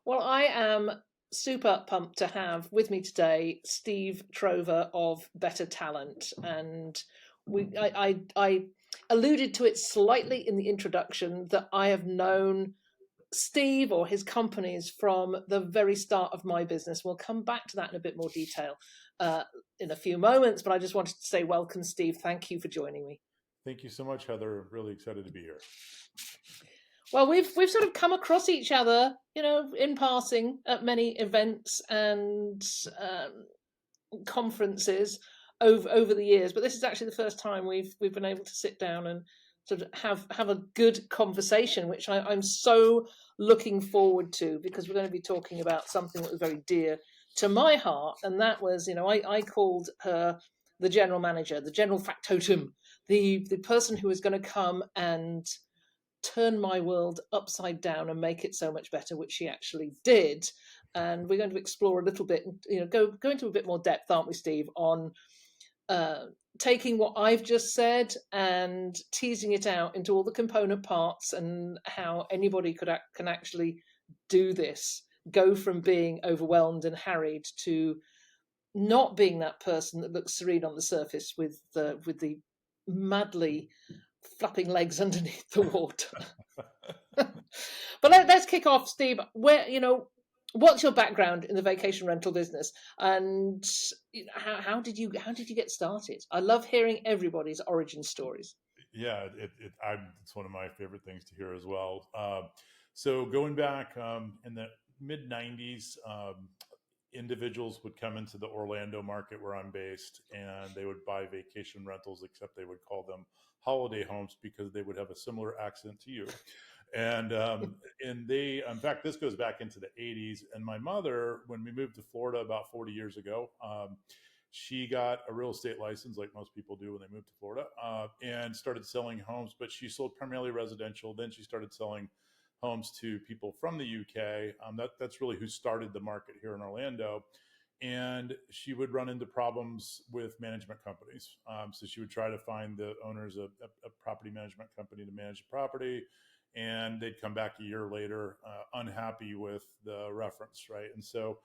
Well, I am super pumped to have with me today Steve Trover of Better Talent, and I alluded to it slightly in the introduction that I have known Steve or his companies from the very start of my business. We'll come back to that in a bit more detail in a few moments, but I just wanted to say welcome, Steve. Thank you for joining me. Thank you so much, Heather. Really excited to be here. Well, we've sort of come across each other, in passing at many events and conferences over the years, but this is actually the first time we've been able to sit down and sort of have a good conversation, which I'm so looking forward to, because we're going to be talking about something that was very dear to my heart, and that was, I called her the general manager, the general factotum, the person who was going to come and turn my world upside down and make it so much better, which she actually did. And we're going to explore a little bit, go into a bit more depth, aren't we, Steve, on taking what I've just said and teasing it out into all the component parts and how anybody can actually do this, go from being overwhelmed and harried to not being that person that looks serene on the surface with the madly flapping legs underneath the water. But let's kick off, Steve. What's your background in the vacation rental business, and how did you get started? I love hearing everybody's origin stories. Yeah, it's one of my favorite things to hear as well. So going back in the mid '90s, individuals would come into the Orlando market where I'm based, and they would buy vacation rentals, except they would call them holiday homes because they would have a similar accent to you. And they, in fact, this goes back into the '80s. And my mother, when we moved to Florida about 40 years ago, she got a real estate license, like most people do when they move to Florida, and started selling homes. But she sold primarily residential. Then she started selling homes to people from the UK. That's really who started the market here in Orlando. And she would run into problems with management companies. So she would try to find the owners of a property management company to manage the property, and they'd come back a year later unhappy with the reference, right? And so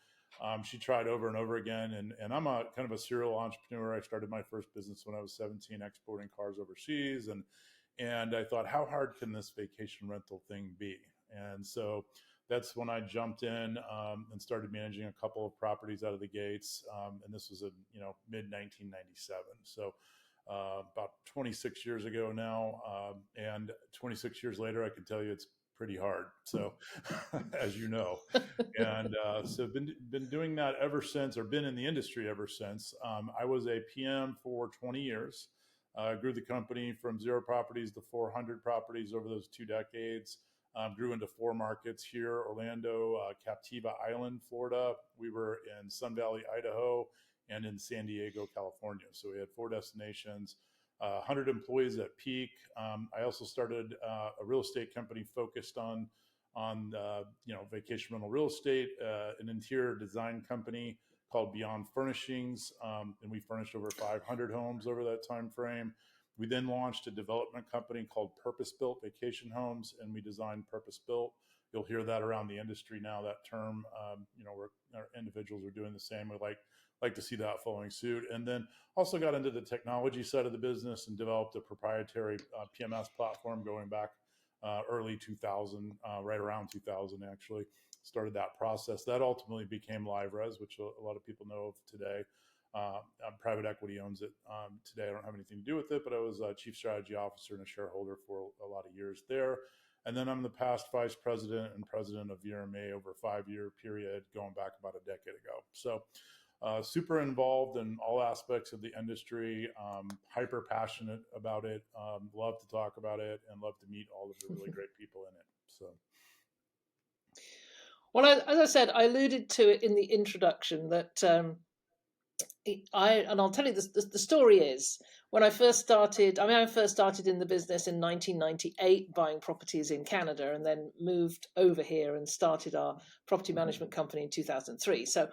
she tried over and over again. And I'm a kind of a serial entrepreneur. I started my first business when I was 17, exporting cars overseas. And I thought, how hard can this vacation rental thing be? And so that's when I jumped in and started managing a couple of properties out of the gates. And this was in mid 1997. So about 26 years ago now. And 26 years later, I can tell you it's pretty hard. So as you know, and so been doing that ever since, or been in the industry ever since. I was a PM for 20 years. Grew the company from 0 properties to 400 properties over those 2 decades. Grew into 4 markets here: Orlando, Captiva Island, Florida. We were in Sun Valley, Idaho, and in San Diego, California. So we had 4 destinations, 100 employees at peak. I also started a real estate company focused on vacation rental real estate, an interior design company called Beyond Furnishings, and we furnished over 500 homes over that time frame. We then launched a development company called Purpose Built Vacation Homes, and we designed purpose built. You'll hear that around the industry now, that term. Where our individuals are doing the same. We like to see that following suit. And then also got into the technology side of the business and developed a proprietary PMS platform going back early 2000, right around 2000 actually. Started that process. That ultimately became LiveRes, which a lot of people know of today. Private equity owns it today. I don't have anything to do with it, but I was a chief strategy officer and a shareholder for a lot of years there. And then I'm the past vice president and president of VRMA over a 5-year period, going back about a decade ago. So super involved in all aspects of the industry, hyper passionate about it, love to talk about it, and love to meet all of the really great people in it. So. Well, as I said, I alluded to it in the introduction that I'll tell you the story is, when I first started, I first started in the business in 1998, buying properties in Canada, and then moved over here and started our property management company in 2003. So,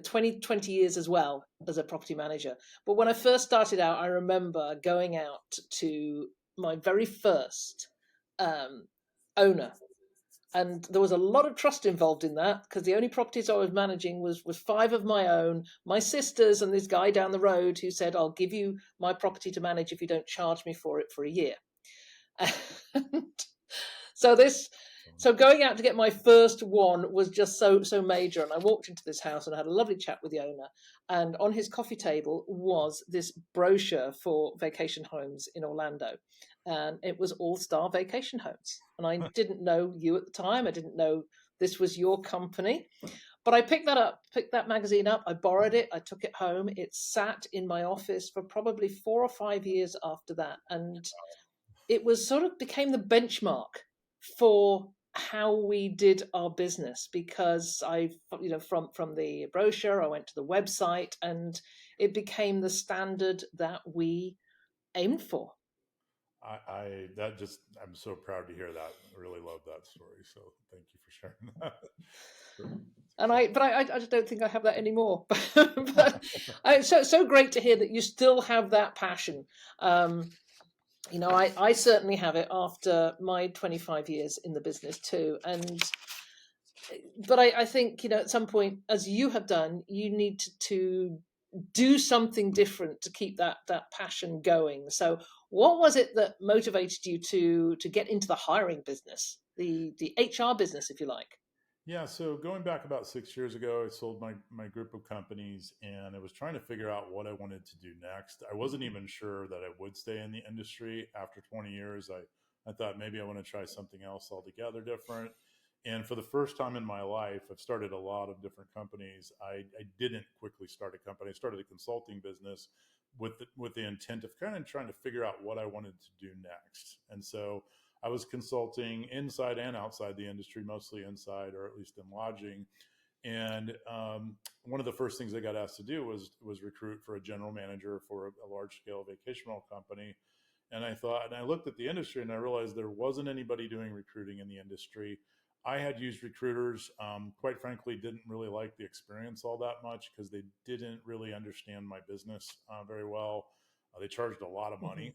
20 years as well as a property manager. But when I first started out, I remember going out to my very first owner And there was a lot of trust involved in that, because the only properties I was managing was 5 of my own, my sisters, and this guy down the road who said, I'll give you my property to manage if you don't charge me for it for a year. And so going out to get my first one was just so major. And I walked into this house and I had a lovely chat with the owner. And on his coffee table was this brochure for vacation homes in Orlando. And it was all-star vacation homes. And I didn't know you at the time. I didn't know this was your company. But I picked that magazine up. I borrowed it. I took it home. It sat in my office for probably 4 or 5 years after that. And it was sort of became the benchmark for how we did our business, because from the brochure I went to the website and it became the standard that we aimed for. I'm so proud to hear that. I really love that story. So thank you for sharing that. And I just don't think I have that anymore. But so great to hear that you still have that passion. I certainly have it after my 25 years in the business too. But I think, at some point, as you have done, you need to do something different to keep that passion going. So what was it that motivated you to get into the hiring business, the HR business, if you like? Yeah, so going back about 6 years ago, I sold my group of companies and I was trying to figure out what I wanted to do next. I wasn't even sure that I would stay in the industry after 20 years. I thought maybe I want to try something else altogether different. And for the first time in my life, I've started a lot of different companies. I didn't quickly start a company. I started a consulting business with the intent of kind of trying to figure out what I wanted to do next. And so I was consulting inside and outside the industry, mostly inside, or at least in lodging. And one of the first things I got asked to do was recruit for a general manager for a large scale vacation rental company. And I looked at the industry and I realized there wasn't anybody doing recruiting in the industry. I had used recruiters, quite frankly, didn't really like the experience all that much because they didn't really understand my business very well. They charged a lot of Mm-hmm. money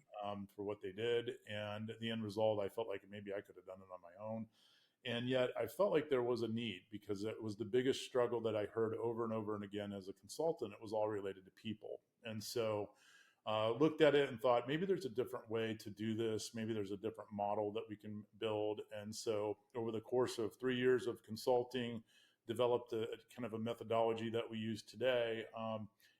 for what they did. And the end result, I felt like maybe I could have done it on my own. And yet I felt like there was a need because it was the biggest struggle that I heard over and over and again as a consultant. It was all related to people. And so looked at it and thought maybe there's a different way to do this. Maybe there's a different model that we can build. And so over the course of 3 years of consulting, developed a kind of a methodology that we use today.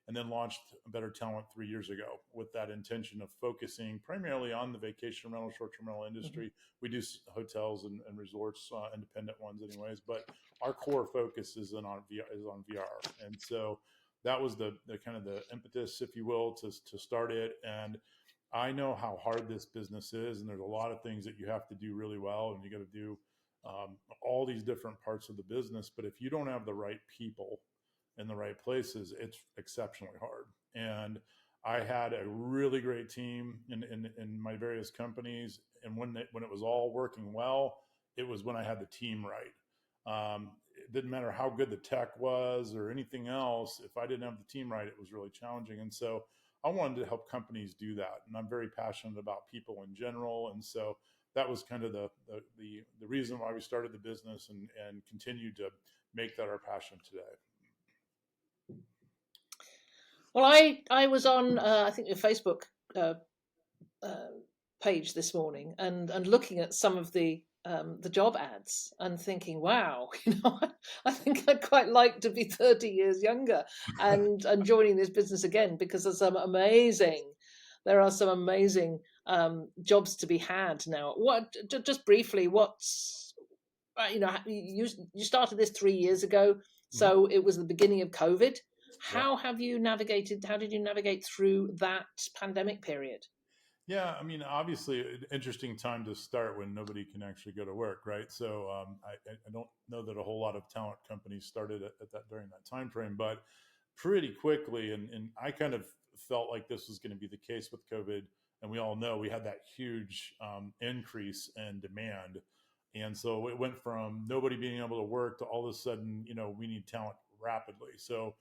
And then launched Better Talent 3 years ago with that intention of focusing primarily on the vacation rental, short-term rental industry. Mm-hmm. We do hotels and resorts, independent ones anyways, but our core focus is on VR. And so that was the kind of the impetus, if you will, to start it. And I know how hard this business is, and there's a lot of things that you have to do really well, and you got to do all these different parts of the business. But if you don't have the right people in the right places, it's exceptionally hard. And I had a really great team in my various companies. And when it was all working well, it was when I had the team right. It didn't matter how good the tech was or anything else. If I didn't have the team right, it was really challenging. And so I wanted to help companies do that. And I'm very passionate about people in general. And so that was kind of the reason why we started the business and continue to make that our passion today. Well, I was on I think your Facebook page this morning and looking at some of the job ads and thinking, wow, I think I'd quite like to be 30 years younger and joining this business again, because there are some amazing jobs to be had now. What just briefly, you started this 3 years ago, so mm-hmm. It was the beginning of COVID. How did you navigate through that pandemic period? Yeah, I mean, obviously, an interesting time to start when nobody can actually go to work, right? So I don't know that a whole lot of talent companies started at that during that time frame, but pretty quickly, and I kind of felt like this was going to be the case with COVID, and we all know we had that huge increase in demand, and so it went from nobody being able to work to all of a sudden, we need talent rapidly. So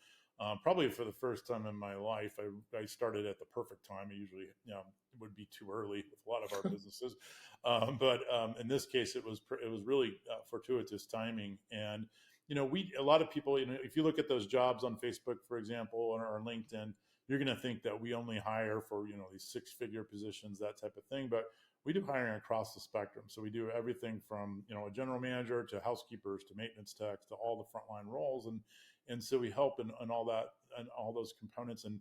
Probably for the first time in my life, I started at the perfect time. I usually, it would be too early with a lot of our businesses, but in this case, it was really fortuitous timing. And a lot of people, if you look at those jobs on Facebook, for example, or LinkedIn, you're going to think that we only hire for these six-figure positions, that type of thing, but we do hiring across the spectrum. So we do everything from a general manager to housekeepers to maintenance techs to all the frontline roles, and so we help in all that and all those components. And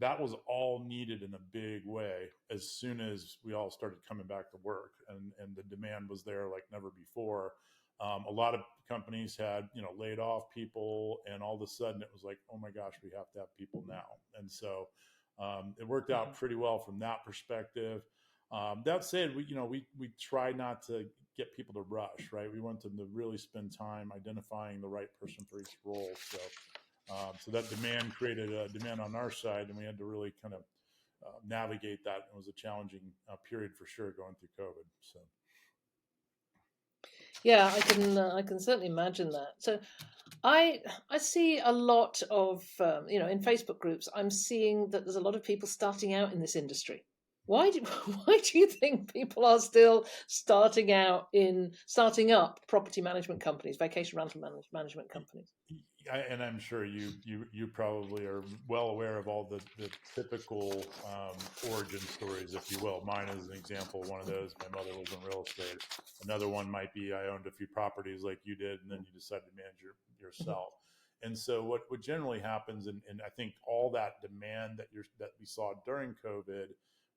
that was all needed in a big way as soon as we all started coming back to work, and the demand was there like never before. A lot of companies had laid off people, and all of a sudden it was like, oh my gosh, we have to have people now. And so it worked out pretty well from that perspective. That said, we try not to get people to rush, right? We want them to really spend time identifying the right person for each role. So that demand created a demand on our side, and we had to really kind of navigate that. It was a challenging period for sure going through COVID. So. Yeah, I can certainly imagine that. So I see a lot of in Facebook groups. I'm seeing that there's a lot of people starting out in this industry. Why do you think people are still starting up property management companies, vacation rental management companies? And I'm sure you probably are well aware of all the typical origin stories, if you will. Mine is an example of one of those. My mother was in real estate. Another one might be I owned a few properties like you did, and then you decided to manage yourself. And so what generally happens, and I think all that demand that we saw during COVID,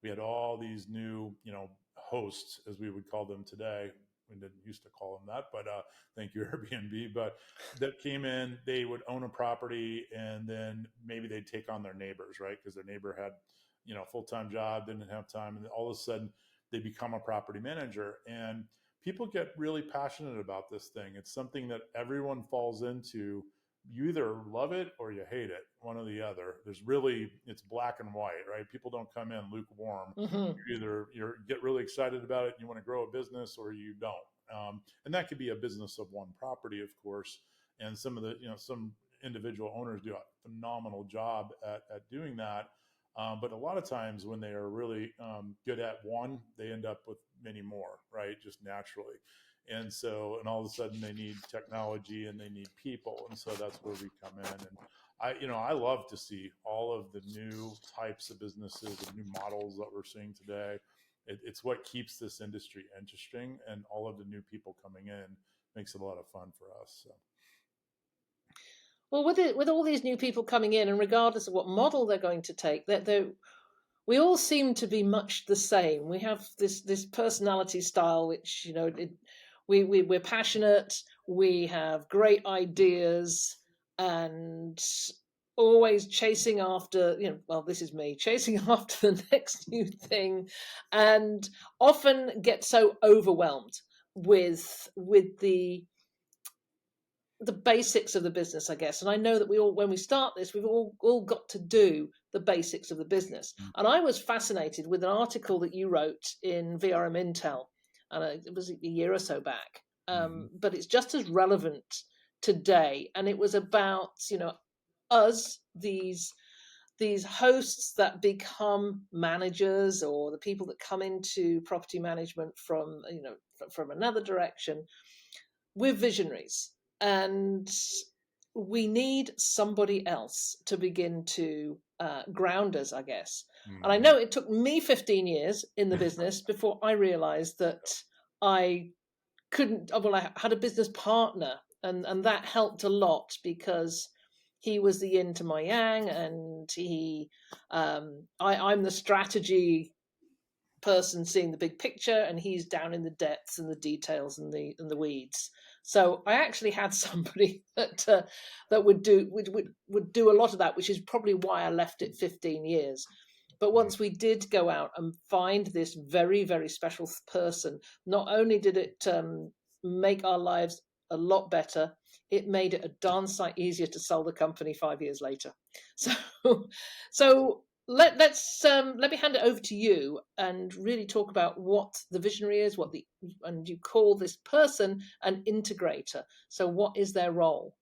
we had all these new hosts, as we would call them today. We didn't used to call them that, but thank you, Airbnb. But that came in, they would own a property, and then maybe they'd take on their neighbors, right? Because their neighbor had, full-time job, didn't have time, and all of a sudden they become a property manager. And people get really passionate about this thing. It's something that everyone falls into. You either love it or you hate it, one or the other. It's black and white, right? People don't come in lukewarm. You get really excited about it and you want to grow a business, or you don't. And that could be a business of one property, of course. And some of the, some individual owners do a phenomenal job at doing that. But a lot of times when they are really good at one, they end up with many more, right? Just naturally. And all of a sudden they need technology and they need people. And so that's where we come in. And I love to see all of the new types of businesses and new models that we're seeing today. It's what keeps this industry interesting, and all of the new people coming in makes it a lot of fun for us. So. Well, with all these new people coming in, and regardless of what model they're going to take, we all seem to be much the same. We have this personality style, which we're passionate, we have great ideas, and always chasing after, this is me, chasing after the next new thing, and often get so overwhelmed with the basics of the business, I guess. And I know that when we start this, we've all got to do the basics of the business. And I was fascinated with an article that you wrote in VRM Intel, and it was a year or so back, but it's just as relevant today. And it was about, us, these hosts that become managers, or the people that come into property management from another direction. We're visionaries, and we need somebody else to begin to ground us, I guess. And I know it took me 15 years in the business before I realized that I couldn't. Well, I had a business partner, and that helped a lot, because he was the yin to my yang, and I'm the strategy person seeing the big picture, and he's down in the depths and the details and the weeds. So I actually had somebody that would do a lot of that, which is probably why I left it 15 years. But once we did go out and find this very, very special person, not only did it make our lives a lot better, it made it a darn sight easier to sell the company 5 years later. So let me hand it over to you and really talk about what the visionary is, and you call this person an integrator. So what is their role?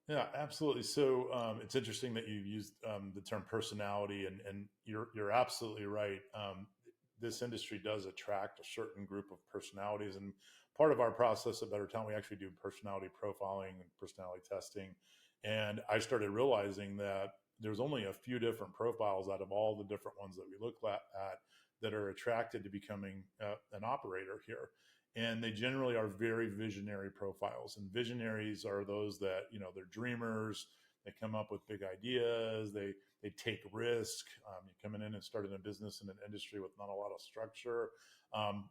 Yeah, absolutely. So it's interesting that you used the term personality, and you're absolutely right. This industry does attract a certain group of personalities, and part of our process at Better Talent, we actually do personality profiling and personality testing. And I started realizing that there's only a few different profiles out of all the different ones that we look at that are attracted to becoming an operator here, and they generally are very visionary profiles. And visionaries are those that, you know, they're dreamers. They come up with big ideas. They take risk. You're coming in and starting a business in an industry with not a lot of structure.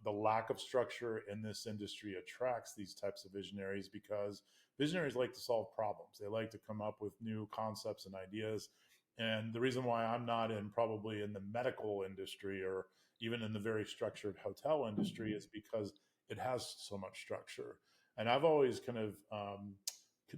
The lack of structure in this industry attracts these types of visionaries because visionaries like to solve problems. They like to come up with new concepts and ideas. And the reason why I'm not in probably in the medical industry or even in the very structured hotel industry is because it has so much structure. And I've always kind of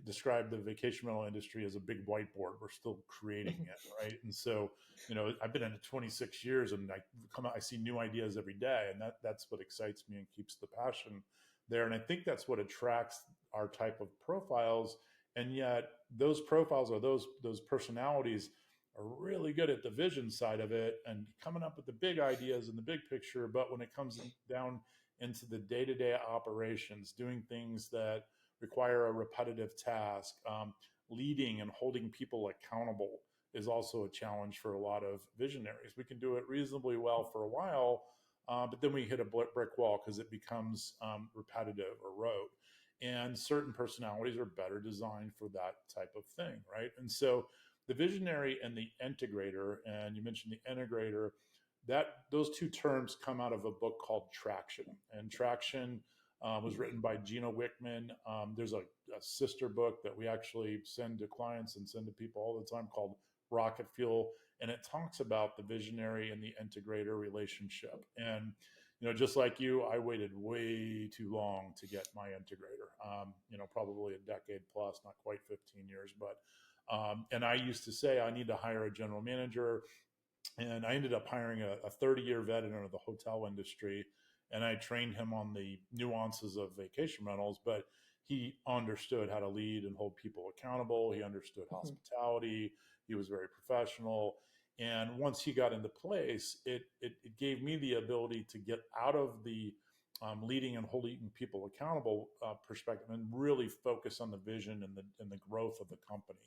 described the vacation rental industry as a big whiteboard. We're still creating it, right? And so, you know, I've been in it 26 years, and I see new ideas every day, and that's what excites me and keeps the passion there. And I think that's what attracts our type of profiles. And yet, those profiles or those personalities are really good at the vision side of it and coming up with the big ideas and the big picture. But when it comes down into the day-to-day operations, doing things that require a repetitive task, leading and holding people accountable is also a challenge for a lot of visionaries. We can do it reasonably well for a while, but then we hit a brick wall because it becomes repetitive or rote. And certain personalities are better designed for that type of thing, right? And so the visionary and the integrator, and you mentioned the integrator, that those two terms come out of a book called Traction. And Traction was written by Gino Wickman. There's a sister book that we actually send to clients and send to people all the time called Rocket Fuel, and it talks about the visionary and the integrator relationship. And you know, just like you, I waited way too long to get my integrator. You know, probably a decade plus, not quite 15 years, but and I used to say I need to hire a general manager, and I ended up hiring a 30-year veteran of the hotel industry, and I trained him on the nuances of vacation rentals, but he understood how to lead and hold people accountable. He understood hospitality. He was very professional. And once he got into place, it gave me the ability to get out of the leading and holding people accountable perspective and really focus on the vision and the growth of the company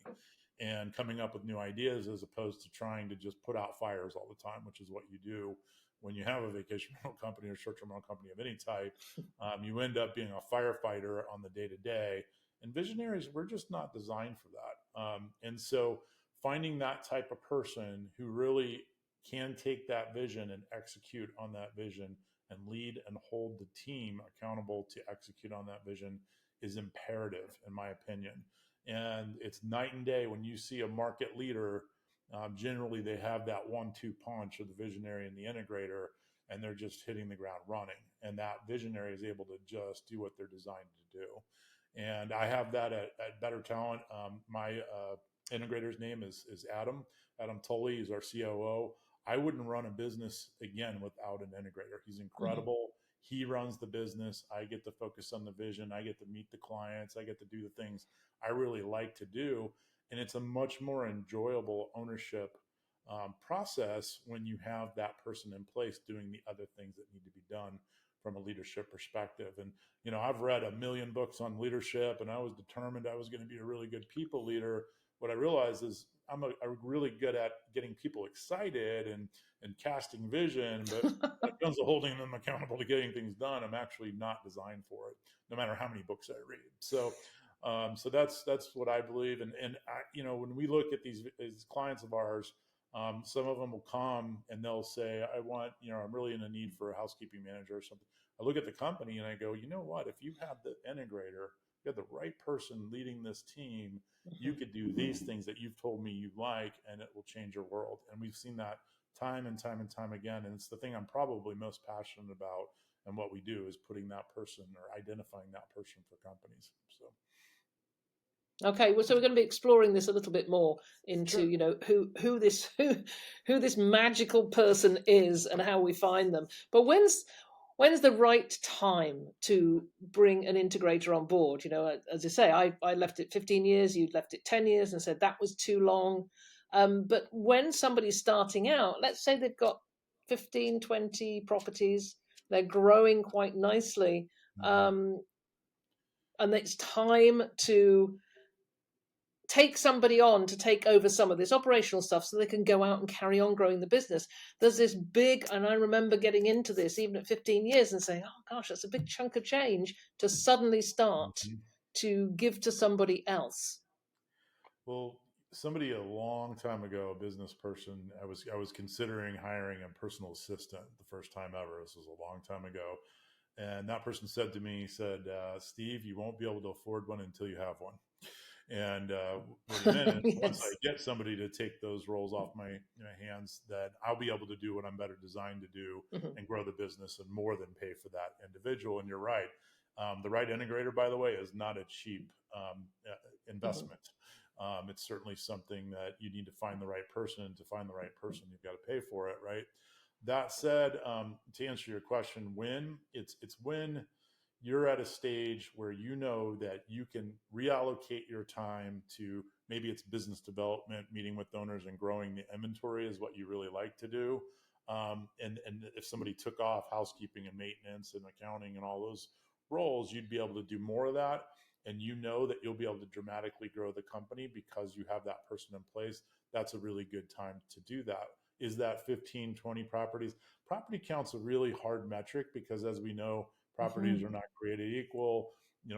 and coming up with new ideas as opposed to trying to just put out fires all the time, which is what you do when you have a vacation rental company or short-term rental company of any type. You end up being a firefighter on the day-to-day. And visionaries, we're just not designed for that. And so finding that type of person who really can take that vision and execute on that vision and lead and hold the team accountable to execute on that vision is imperative, in my opinion. And it's night and day when you see a market leader. Generally, they have that 1-2 punch of the visionary and the integrator, and they're just hitting the ground running. And that visionary is able to just do what they're designed to do. And I have that at Better Talent. My integrator's name is Adam. Adam Tully is our COO. I wouldn't run a business again without an integrator. He's incredible. He runs the business. I get to focus on the vision. I get to meet the clients. I get to do the things I really like to do. And it's a much more enjoyable ownership process when you have that person in place doing the other things that need to be done from a leadership perspective. And, you know, I've read a million books on leadership, and I was determined I was going to be a really good people leader. What I realized is I'm really good at getting people excited and casting vision, but when it comes to holding them accountable to getting things done, I'm actually not designed for it, no matter how many books I read. So that's what I believe. And I, you know, when we look at these clients of ours, some of them will come and they'll say, I want, you know, I'm really in a need for a housekeeping manager or something. I look at the company and I go, you know what, if you have the integrator, you have the right person leading this team, you could do these things that you've told me you like, and it will change your world. And we've seen that time and time and time again. And it's the thing I'm probably most passionate about. And what we do is putting that person or identifying that person for companies. So. Okay, well, so we're going to be exploring this a little bit more into, Sure. you know, who this magical person is and how we find them. But when's the right time to bring an integrator on board? You know, as I say, I left it 15 years, you'd left it 10 years and said that was too long. But when somebody's starting out, let's say they've got 15, 20 properties, they're growing quite nicely, Mhm. um, and it's time to take somebody on to take over some of this operational stuff so they can go out and carry on growing the business. There's this big, and I remember getting into this even at 15 years and saying, oh gosh, that's a big chunk of change to suddenly start Mhm. to give to somebody else. Well, somebody a long time ago, a business person, I was considering hiring a personal assistant the first time ever. This was a long time ago, and that person said to me, he said, "Steve, you won't be able to afford one until you have one." And what he meant is, once I Yes. get somebody to take those roles off my hands, that I'll be able to do what I'm better designed to do Mhm, and grow the business and more than pay for that individual. And you're right. The right integrator, by the way, is not a cheap mhm, investment. It's certainly something that you need to find the right person. And to find the right person, you've got to pay for it, right? That said, to answer your question, when it's when you're at a stage where you know that you can reallocate your time to, maybe it's business development, meeting with owners and growing the inventory is what you really like to do. And if somebody took off housekeeping and maintenance and accounting and all those roles, you'd be able to do more of that. And you know that you'll be able to dramatically grow the company because you have that person in place. That's a really good time to do that. Is that 15, 20 properties? Property count's a really hard metric because, as we know, properties are mhm, not created equal.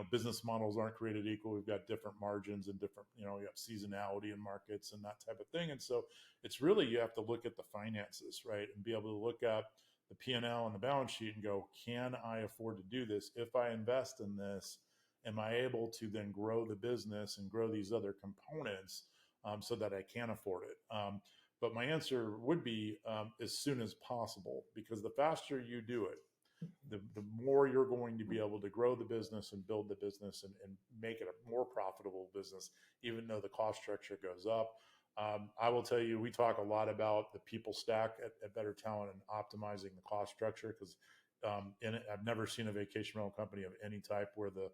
Business models aren't created equal. We've got different margins and different, you have seasonality in markets and that type of thing. And so it's really, you have to look at the finances, right? And be able to look at the P&L and L and the balance sheet and go, can I afford to do this? If I invest in this, am I able to then grow the business and grow these other components, so that I can afford it? But my answer would be, as soon as possible, because the faster you do it, the more you're going to be able to grow the business and build the business, and make it a more profitable business, even though the cost structure goes up. I will tell you, we talk a lot about the people stack at Better Talent and optimizing the cost structure, because I've never seen a vacation rental company of any type where the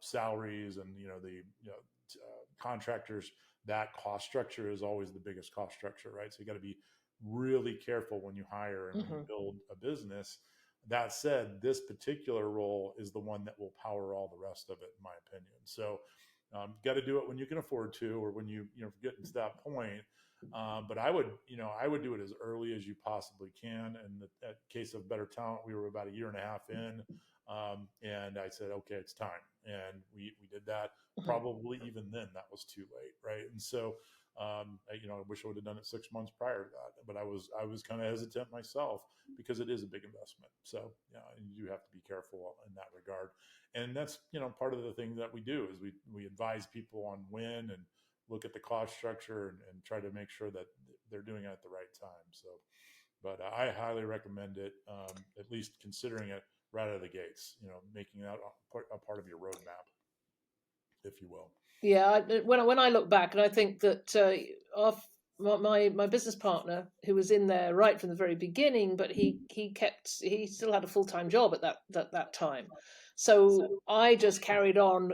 salaries and contractors, that cost structure is always the biggest cost structure, right? So you got to be really careful when you hire and when you mhm, build a business. That said, this particular role is the one that will power all the rest of it, in my opinion. So, got to do it when you can afford to, or when getting to that point. But I would do it as early as you possibly can. And that case of Better Talent, we were about a year and a half in, and I said, okay, it's time, and we did that. mhm. Probably even then, that was too late, right? And so, I wish I would have done it 6 months prior to that, but I was kind of hesitant myself, because it is a big investment. So yeah, you do have to be careful in that regard. And that's, part of the thing that we do is we advise people on when, and look at the cost structure, and try to make sure that they're doing it at the right time. So, but I highly recommend it, at least considering it right out of the gates, making that a part of your roadmap, if you will. Yeah, when I look back, and I think that my business partner, who was in there right from the very beginning, but he still had a full time job at that time, so I just carried on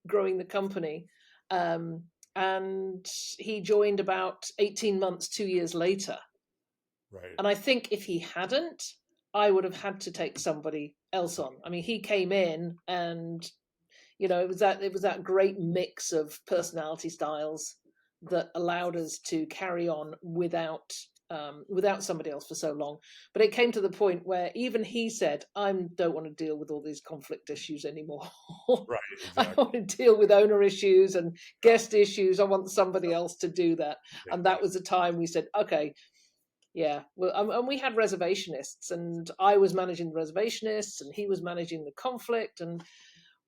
growing the company, um, and he joined about 18 months, 2 years later, Right. and I think if he hadn't, I would have had to take somebody else on. I mean, he came in and it was that great mix of personality styles that allowed us to carry on without somebody else for so long. But it came to the point where even he said, "I don't want to deal with all these conflict issues anymore. Right. I Exactly. don't want to deal with owner issues and guest issues. I want somebody else to do that." And that Exactly. was the time we said, "Okay, yeah." Well, and we had reservationists, and I was managing the reservationists, and he was managing the conflict, and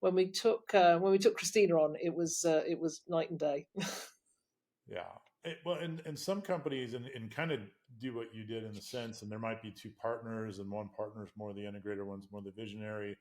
when we took Christina on, it was night and day. Yeah. Well, and some companies, and kind of do what you did in the sense, and there might be two partners, and one partner is more the integrator, one's more the visionary.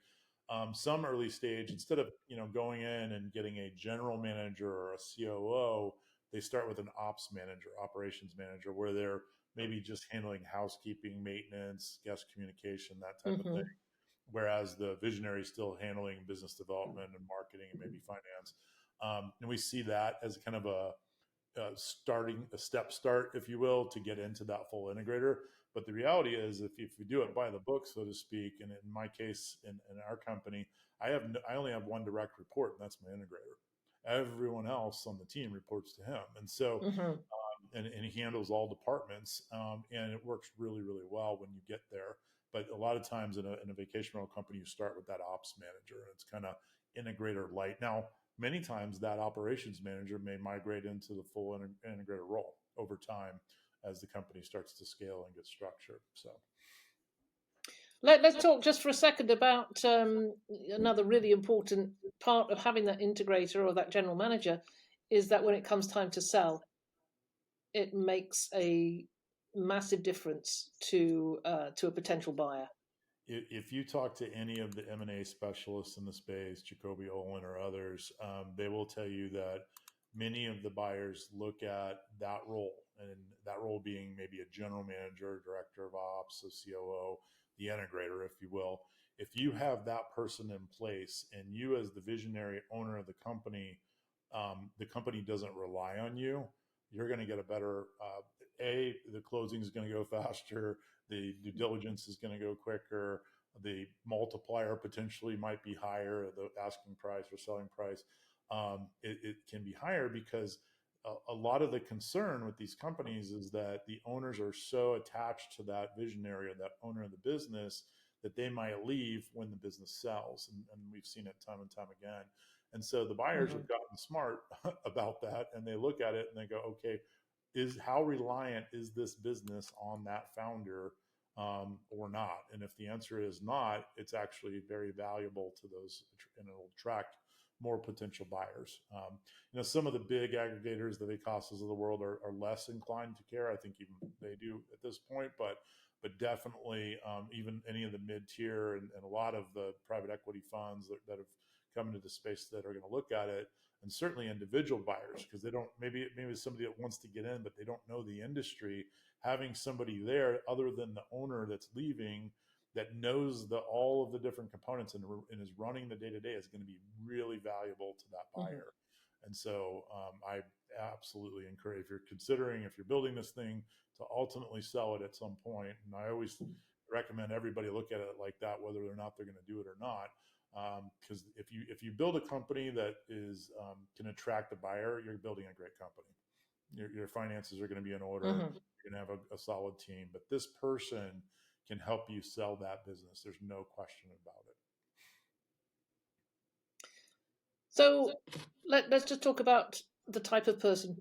Some early stage, instead of going in and getting a general manager or a COO, they start with an ops manager, operations manager, where they're maybe just handling housekeeping, maintenance, guest communication, that type of thing. Hmm. Whereas the visionary is still handling business development and marketing and maybe finance. And we see that as kind of starting a step start, if you will, to get into that full integrator. But the reality is, if you do it by the book, so to speak, and in my case, in our company, I only have one direct report, and that's my integrator. Everyone else on the team reports to him, and so Hmm. and he handles all departments, and it works really, really well when you get there. But a lot of times in a vacation rental company, you start with that ops manager, and it's kind of integrator light. Now, many times that operations manager may migrate into the full integrator role over time as the company starts to scale and get structured. So, Let's talk just for a second about another really important part of having that integrator or that general manager is that when it comes time to sell, it makes a massive difference to a potential buyer. if you talk to any of the M&A specialists in the space, Jacoby Olin or others, they will tell you that many of the buyers look at that role, and that role being maybe a general manager, director of ops, a COO, the integrator, if you will. If you have that person in place and you, as the visionary owner of the company doesn't rely on you, you're going to get a better, the closing is going to go faster, the due diligence is going to go quicker, the multiplier potentially might be higher, the asking price or selling price. It can be higher because a lot of the concern with these companies is that the owners are so attached to that visionary or that owner of the business that they might leave when the business sells. And we've seen it time and time again. And so the buyers Hmm. have gotten smart about that, and they look at it and they go, okay, is how reliant is this business on that founder, or not? And if the answer is not, it's actually very valuable to those, and it'll attract more potential buyers. Some of the big aggregators, the Vicasas of the world, are less inclined to care. I think even they do at this point, but definitely, even any of the mid tier and a lot of the private equity funds that have come into the space that are going to look at it, and certainly individual buyers, because they don't, maybe somebody that wants to get in but they don't know the industry. Having somebody there other than the owner that's leaving, that knows all of the different components and is running the day to day, is going to be really valuable to that Hmm. buyer. And so, I absolutely encourage, if you're considering, if you're building this thing to ultimately sell it at some point, and I always recommend everybody look at it like that, whether or not they're going to do it or not. Because if you build a company that is, can attract a buyer, you're building a great company. Your finances are going to be in order. Hmm. You're going to have a solid team, but this person can help you sell that business. There's no question about it. So let's just talk about the type of person.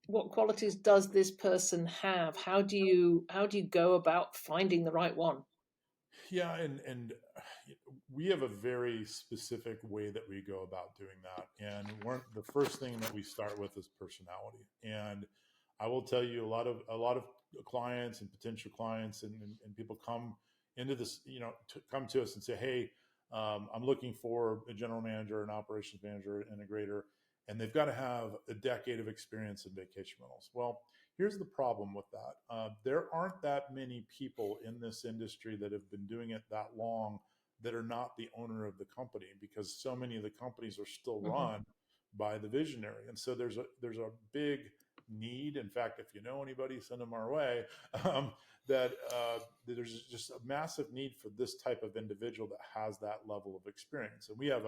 What qualities does this person have? How do you go about finding the right one? Yeah, and we have a very specific way that we go about doing that. And the first thing that we start with is personality. And I will tell you, a lot of clients and potential clients and people come into this, come to us and say, hey, I'm looking for a general manager, an operations manager, an integrator, and they've got to have a decade of experience in vacation rentals. Well, here's the problem with that. There aren't that many people in this industry that have been doing it that long that are not the owner of the company, because so many of the companies are still Hmm. run by the visionary. And so there's a big need. In fact, if you know anybody, send them our way. Um, that there's just a massive need for this type of individual that has that level of experience. And we have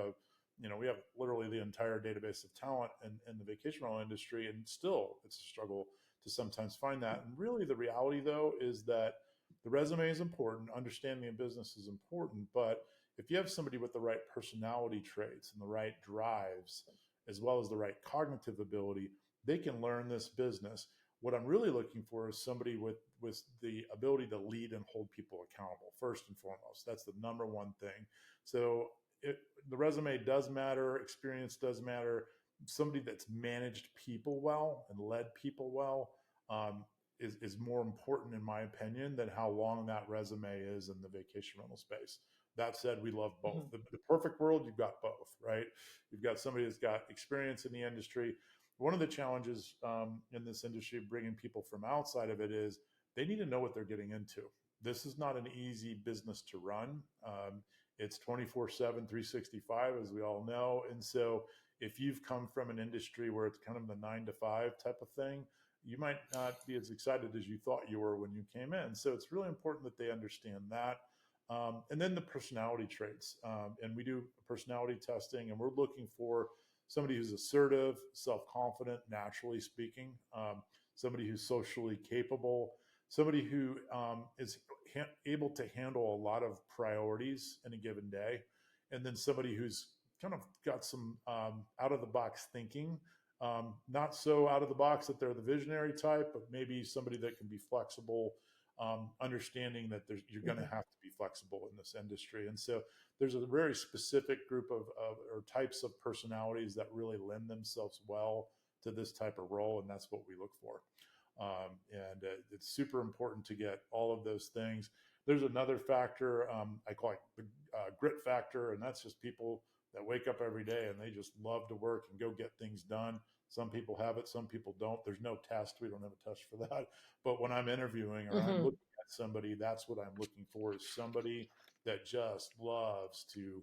literally the entire database of talent in the vacation rental industry, and still it's a struggle to sometimes find that. And really, the reality, though, is that the resume is important, understanding the business is important, but if you have somebody with the right personality traits and the right drives, as well as the right cognitive ability, they can learn this business. What I'm really looking for is somebody with the ability to lead and hold people accountable, first and foremost. That's the number one thing. So the resume does matter, experience does matter. Somebody that's managed people well and led people well, um, is more important, in my opinion, than how long that resume is in the vacation rental space. That said, we love both. Hmm. The perfect world, you've got both, right? You've got somebody that's got experience in the industry. One of the challenges, in this industry, bringing people from outside of it, is they need to know what they're getting into. This is not an easy business to run. It's 24/7, 365, as we all know. And so if you've come from an industry where it's kind of the 9 to 5 type of thing, you might not be as excited as you thought you were when you came in. So it's really important that they understand that. And then the personality traits. And we do personality testing, and we're looking for somebody who's assertive, self confident, naturally speaking, somebody who's socially capable, somebody who is able to handle a lot of priorities in a given day, and then somebody who's kind of got some out of the box thinking. Not so out of the box that they're the visionary type, but maybe somebody that can be flexible, understanding that you're going to have to be flexible in this industry. And so there's a very specific group of or types of personalities that really lend themselves well to this type of role, and that's what we look for. And it's super important to get all of those things. There's another factor, I call it the grit factor, and that's just people that wake up every day and they just love to work and go get things done. Some people have it, some people don't. There's no test. We don't have a test for that. But when I'm interviewing or I'm looking at somebody, that's what I'm looking for, is somebody that just loves to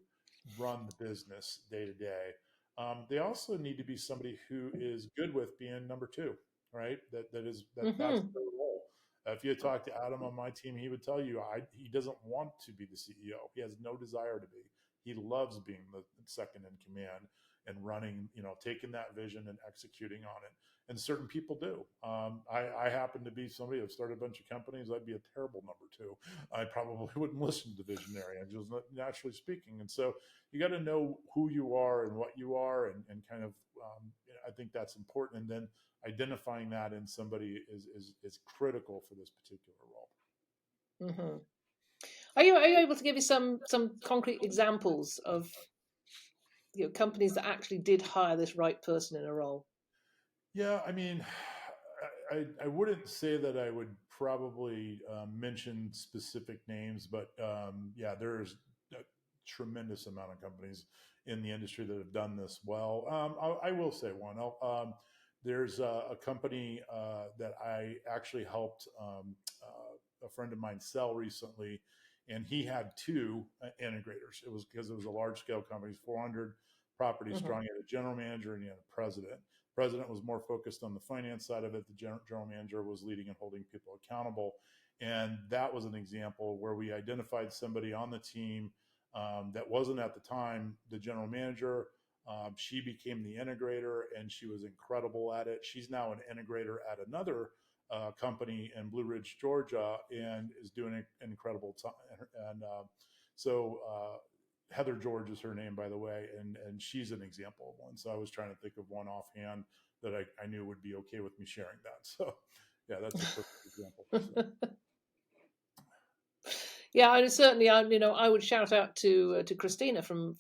run the business day to day. They also need to be somebody who is good with being number two, right? That's their role. If you talk to Adam on my team, he would tell you he doesn't want to be the CEO. He has no desire to be. He loves being the second in command and running, taking that vision and executing on it. And certain people do. I happen to be somebody who started a bunch of companies. I'd be a terrible number two. I probably wouldn't listen to visionary. I'm just not naturally speaking. And so you got to know who you are and what you are, and kind of, I think that's important. And then identifying that in somebody is critical for this particular role. Mm-hmm. Are you able to give me some concrete examples of companies that actually did hire this right person in a role? Yeah, I mean, I wouldn't say that I would probably mention specific names, but yeah, there's a tremendous amount of companies in the industry that have done this well. I will say one. There's a company that I actually helped a friend of mine sell recently, and he had two integrators. It was because it was a large scale company, 400 properties strong. He had a general manager and he had a president. President was more focused on the finance side of it. The general manager was leading and holding people accountable. And that was an example where we identified somebody on the team that wasn't at the time the general manager. She became the integrator, and she was incredible at it. She's now an integrator at another company in Blue Ridge, Georgia, and is doing an incredible time. And so Heather George is her name, by the way, and she's an example of one. So I was trying to think of one offhand that I knew would be okay with me sharing that. So yeah, that's a perfect example. So. Yeah, I certainly, I would shout out to Christina from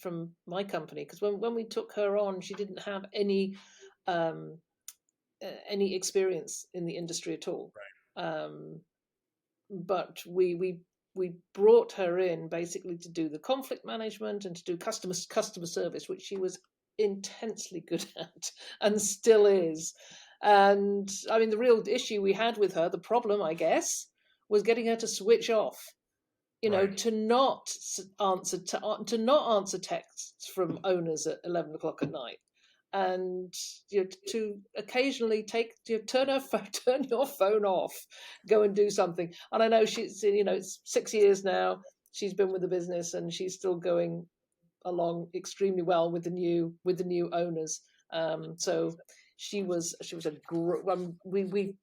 my company, because when we took her on, she didn't have any experience in the industry at all. Right. But we brought her in basically to do the conflict management and to do customer service, which she was intensely good at and still is. And I mean, the real issue we had with her, the problem, I guess, was getting her to switch off. Right. To not answer texts from owners at 11 o'clock at night, and to occasionally turn your phone off, go and do something. And I know she's it's 6 years now she's been with the business, and she's still going along extremely well with the new owners. So she was we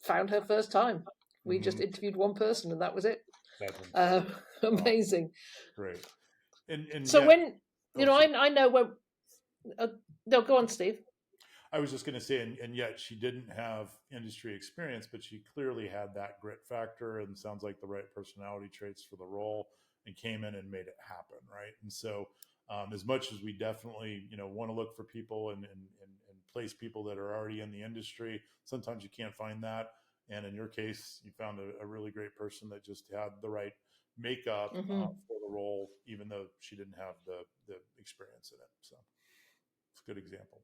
found her first time. We just interviewed one person, and that was it. That's Amazing. Great. And So yet, when I know when. No, go on, Steve. I was just going to say, and yet she didn't have industry experience, but she clearly had that grit factor, and sounds like the right personality traits for the role, and came in and made it happen, right? And so, as much as we definitely want to look for people and place people that are already in the industry, sometimes you can't find that. And in your case, you found a really great person that just had the right makeup for the role, even though she didn't have the experience in it. So it's a good example.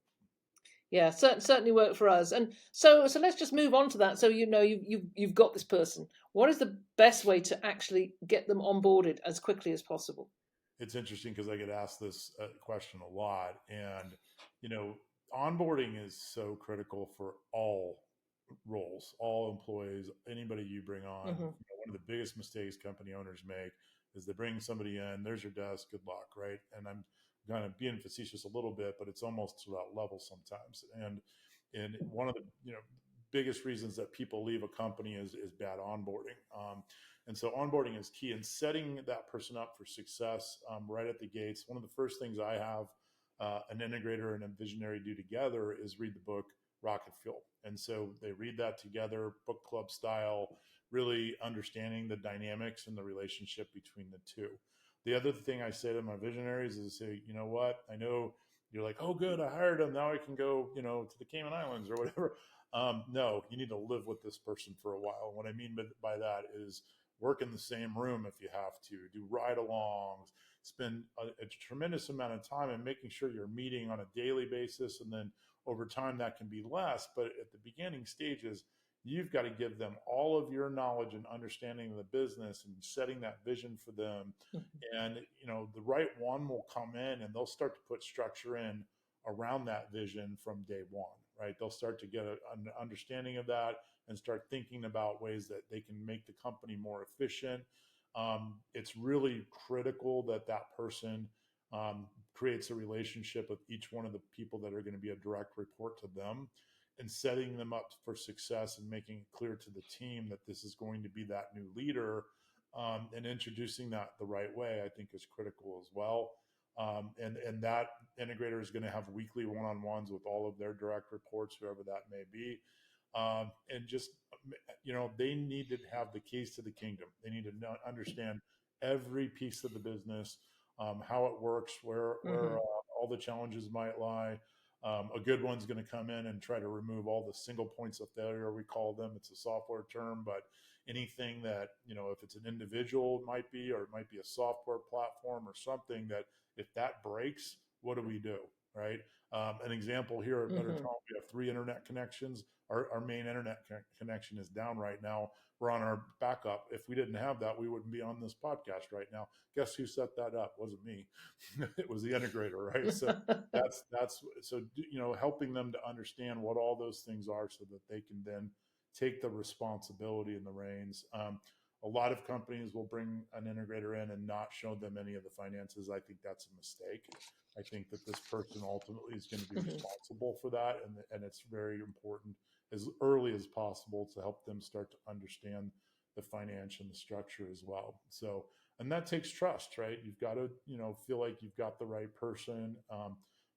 Yeah, certainly worked for us. And so let's just move on to that. So you've got this person. What is the best way to actually get them onboarded as quickly as possible? It's interesting because I get asked this question a lot, and you know, onboarding is so critical for all roles, all employees, anybody you bring on. Hmm. One of the biggest mistakes company owners make is they bring somebody in. There's your desk. Good luck, right? And I'm kind of being facetious a little bit, but it's almost to that level sometimes. And one of the biggest reasons that people leave a company is bad onboarding. And so onboarding is key, and setting that person up for success right at the gates. One of the first things I have an integrator and a visionary do together is read the book Rocket Fuel. And so they read that together, book club style, really understanding the dynamics and the relationship between the two. The other thing I say to my visionaries is say, you know what? I know you're like, oh, good, I hired him. Now I can go, to the Cayman Islands or whatever. No, you need to live with this person for a while. And what I mean by that is work in the same room if you have to, do ride-alongs, spend a tremendous amount of time and making sure you're meeting on a daily basis, and then over time that can be less, but at the beginning stages you've got to give them all of your knowledge and understanding of the business and setting that vision for them. And the right one will come in and they'll start to put structure in around that vision from day one, right? They'll start to get an understanding of that and start thinking about ways that they can make the company more efficient. It's really critical that that person creates a relationship with each one of the people that are going to be a direct report to them, and setting them up for success and making it clear to the team that this is going to be that new leader, and introducing that the right way, I think is critical as well. And that integrator is going to have weekly one-on-ones with all of their direct reports, whoever that may be. And just, they need to have the keys to the kingdom. They need to understand every piece of the business, how it works, where Hmm. all the challenges might lie. A good one's going to come in and try to remove all the single points of failure, we call them. It's a software term, but anything that, if it's an individual, it might be, or it might be a software platform or something that if that breaks, what do we do? Right. An example here at Better Hmm. Talk, we have 3 internet connections. Our main internet connection is down right now. We're on our backup. If we didn't have that, we wouldn't be on this podcast right now. Guess who set that up? It wasn't me. It was the integrator, right? So that's so helping them to understand what all those things are so that they can then take the responsibility and the reins. A lot of companies will bring an integrator in and not show them any of the finances. I think that's a mistake. I think that this person ultimately is going to be Hmm. responsible for that, and it's very important as early as possible to help them start to understand the finance and the structure as well. So, and that takes trust, right? You've got to feel like you've got the right person.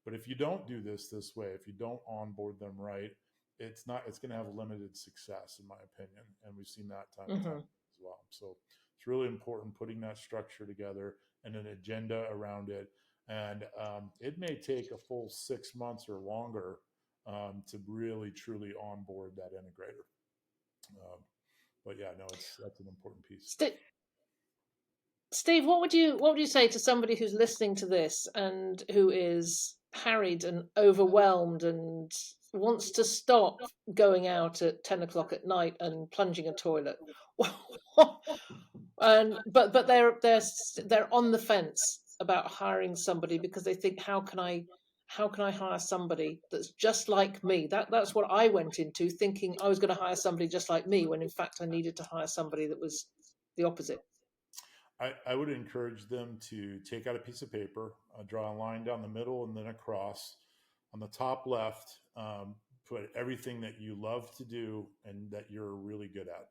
But if you don't do this way, if you don't onboard them right, it's going to have limited success, in my opinion, and we've seen that time and time Hmm. as well. So it's really important putting that structure together and an agenda around it. And it may take a full 6 months or longer to really truly onboard that integrator. Um, but yeah, no, that's an important piece. Steve, what would you say to somebody who's listening to this and who is harried and overwhelmed and wants to stop going out at 10 o'clock at night and plunging a toilet? And but they're on the fence about hiring somebody because they think, how can I hire somebody that's just like me? That's what I went into, thinking I was going to hire somebody just like me, when in fact I needed to hire somebody that was the opposite. I would encourage them to take out a piece of paper, draw a line down the middle and then across. On the top left, put everything that you love to do and that you're really good at.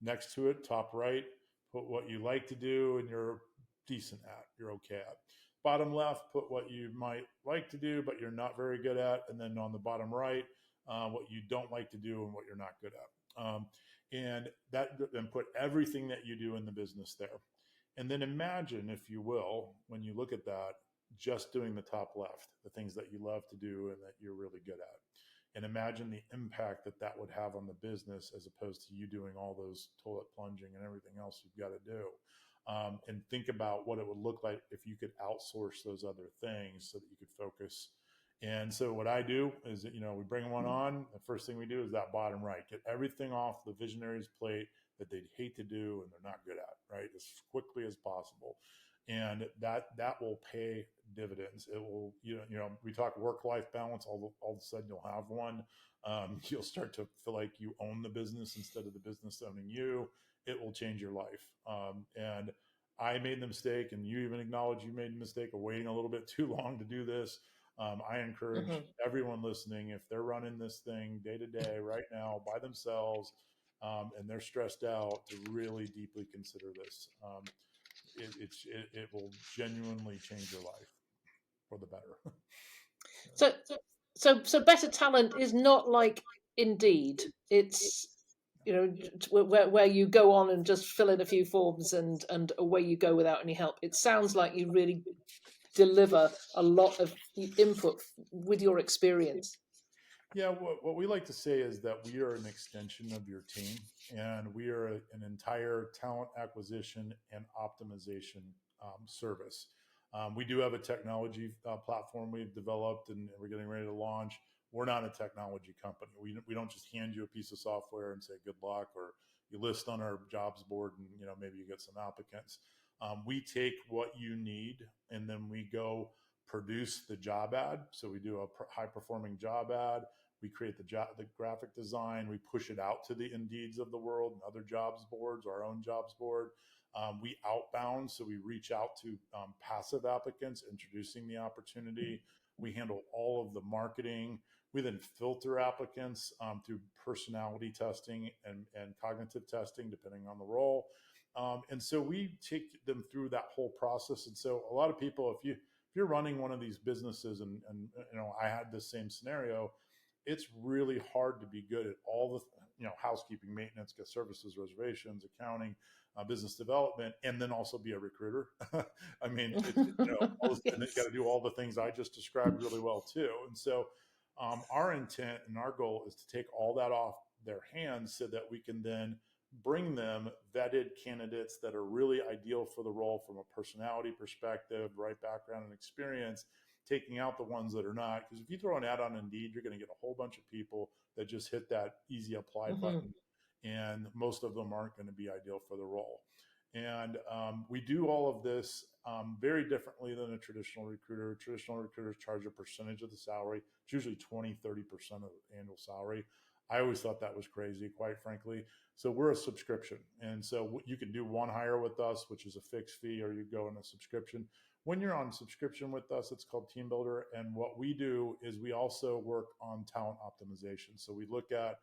Next to it, top right, put what you like to do and you're decent at, you're okay at. Bottom left, put what you might like to do, but you're not very good at. And then on the bottom right, what you don't like to do and what you're not good at. And put everything that you do in the business there. And then imagine, if you will, when you look at that, just doing the top left, the things that you love to do and that you're really good at. And imagine the impact that that would have on the business as opposed to you doing all those toilet plunging and everything else you've got to do. And think about what it would look like if you could outsource those other things so that you could focus And so what I do is, we bring one on. The first thing we do is that bottom right, get everything off the visionary's plate that they'd hate to do and they're not good at, right, as quickly as possible. And that will pay dividends. It will, we talk work-life balance. All of a sudden, you'll have one. You'll start to feel like you own the business instead of the business owning you. It will change your life. And I made the mistake, and you even acknowledge you made the mistake of waiting a little bit too long to do this. I encourage everyone listening, if they're running this thing day to day right now by themselves, and they're stressed out, to really deeply consider this. It will genuinely change your life for the better. So, so better talent is not like Indeed. It's where you go on and just fill in a few forms and away you go without any help. It sounds like you really deliver a lot of input with your experience. Yeah, what we like to say is that we are an extension of your team, and we are an entire talent acquisition and optimization service. We do have a technology platform we've developed, and we're getting ready to launch. We're not a technology company. We don't just hand you a piece of software and say good luck, or you list on our jobs board and maybe you get some applicants. We take what you need, and then we go produce the job ad. So we do a high performing job ad. We create the graphic design. We push it out to the Indeeds of the world and other jobs boards, our own jobs board. We outbound, so we reach out to passive applicants, introducing the opportunity. We handle all of the marketing. We then filter applicants through personality testing and cognitive testing, depending on the role. And so we take them through that whole process. And so a lot of people, if you're running one of these businesses, and I had this same scenario, it's really hard to be good at all the housekeeping, maintenance, guest services, reservations, accounting, business development, and then also be a recruiter. I mean, and you got to do all the things I just described really well too. And so our intent and our goal is to take all that off their hands so that we can then bring them vetted candidates that are really ideal for the role from a personality perspective, right background and experience, taking out the ones that are not. Because if you throw an ad on Indeed, you're going to get a whole bunch of people that just hit that easy apply button, and most of them aren't going to be ideal for the role. And we do all of this very differently than a traditional recruiter. Traditional recruiters charge a percentage of the salary. It's usually 20, 30% of the annual salary. I always thought that was crazy, quite frankly. So we're a subscription. And so you can do one hire with us, which is a fixed fee, or you go in a subscription. When you're on subscription with us, it's called Team Builder. And what we do is we also work on talent optimization. So we look at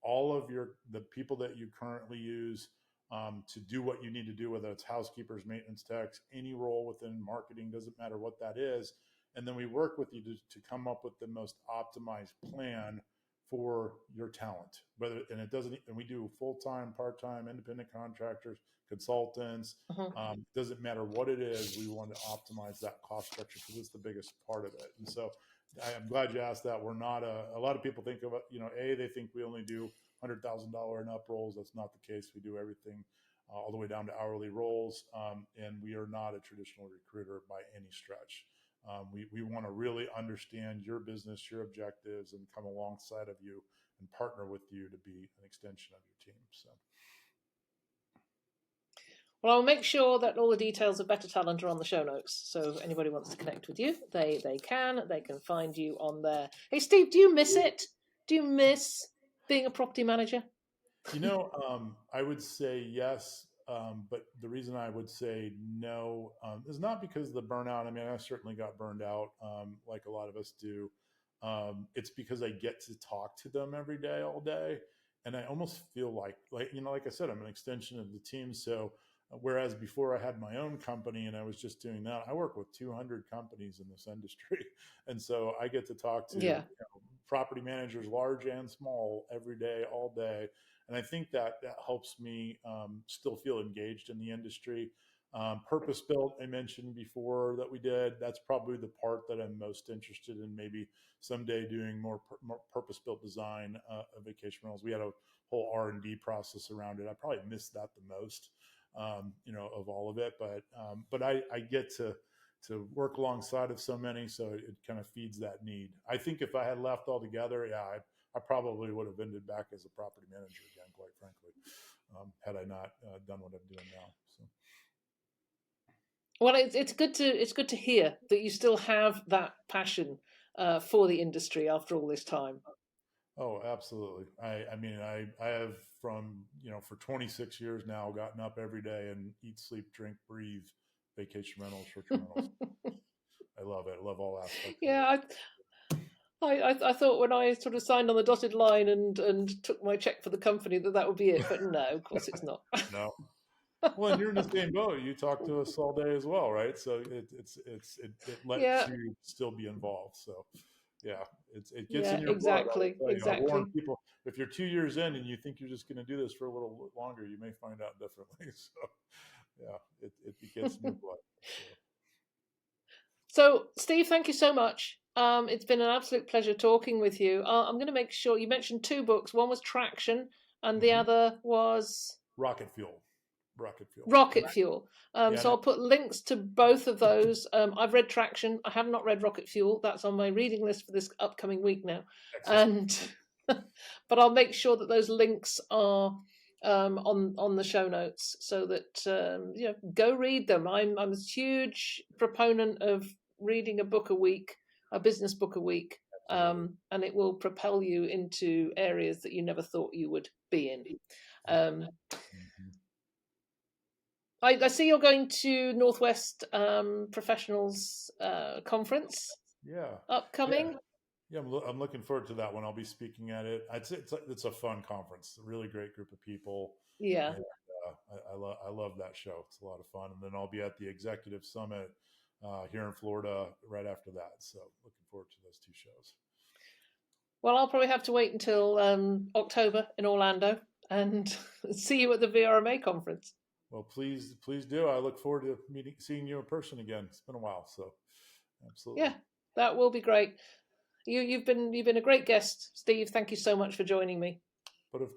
all of the people that you currently use to do what you need to do, whether it's housekeepers, maintenance techs, any role within marketing, doesn't matter what that is. And then we work with you to come up with the most optimized plan for your talent. And we do full-time, part-time, independent contractors, consultants. Doesn't matter what it is. We want to optimize that cost structure because it's the biggest part of it. And so I'm glad you asked that. We're not a lot of people think of it, they think we only do $100,000 and up roles. That's not the case. We do everything all the way down to hourly roles. And we are not a traditional recruiter by any stretch. We want to really understand your business, your objectives, and come alongside of you and partner with you to be an extension of your team. So. Well, I'll make sure that all the details of Better Talent are on the show notes. So if anybody wants to connect with you, they can find you on there. Hey, Steve, do you miss it? Do you miss being a property manager? I would say yes. But the reason I would say no is not because of the burnout. I mean, I certainly got burned out like a lot of us do. It's because I get to talk to them every day, all day. And I almost feel like I said, I'm an extension of the team. So whereas before I had my own company and I was just doing that, I work with 200 companies in this industry. And so I get to talk to property managers, large and small, every day, all day. And I think that helps me still feel engaged in the industry. Purpose built, I mentioned before that we did. That's probably the part that I'm most interested in. Maybe someday doing more purpose built design of vacation rentals. We had a whole R&D process around it. I probably missed that the most, of all of it. But I get to to work alongside of so many, so it kind of feeds that need. I think if I had left altogether, yeah, I probably would have ended back as a property manager again, quite frankly, had I not done what I'm doing now. So. Well, it's good to hear that you still have that passion for the industry after all this time. Oh, absolutely. I mean, I have from, for 26 years now, gotten up every day and eat, sleep, drink, breathe, vacation rentals, short-term rentals. I love it. I love all aspects of it. Yeah, I thought when I sort of signed on the dotted line and took my check for the company that would be it, but no, of course it's not. No. Well, and you're in the same boat. You talk to us all day as well, right? So it lets Yeah, you still be involved. So yeah, it gets in yeah, your blood. I exactly, will tell you. I warn exactly. people: if you're 2 years in and you think you're just going to do this for a little longer, you may find out differently. So yeah, it gets in your blood. So. So, Steve, thank you so much. It's been an absolute pleasure talking with you. I'm going to make sure you mentioned two books. One was Traction, and the Mm-hmm. other was Rocket fuel. Rocket fuel. Rocket Fuel. Yeah. So I'll put links to both of those. I've read Traction. I have not read Rocket Fuel. That's on my reading list for this upcoming week now. Excellent. And but I'll make sure that those links are on the show notes so that go read them. I'm a huge proponent of reading a book a week, a business book a week, and it will propel you into areas that you never thought you would be in. Mm-hmm. I see you're going to Northwest Professionals Conference Yeah. upcoming. Yeah, I'm looking forward to that one. I'll be speaking at it. It's a fun conference. A really great group of people, Yeah. and I love that show. It's a lot of fun. And then I'll be at the Executive Summit here in Florida right after that. So looking forward to those two shows. Well, I'll probably have to wait until October in Orlando and see you at the VRMA conference. Well, please do. I look forward to seeing you in person again. It's been a while, so absolutely. Yeah, that will be great. You've been a great guest, Steve. Thank you so much for joining me. But of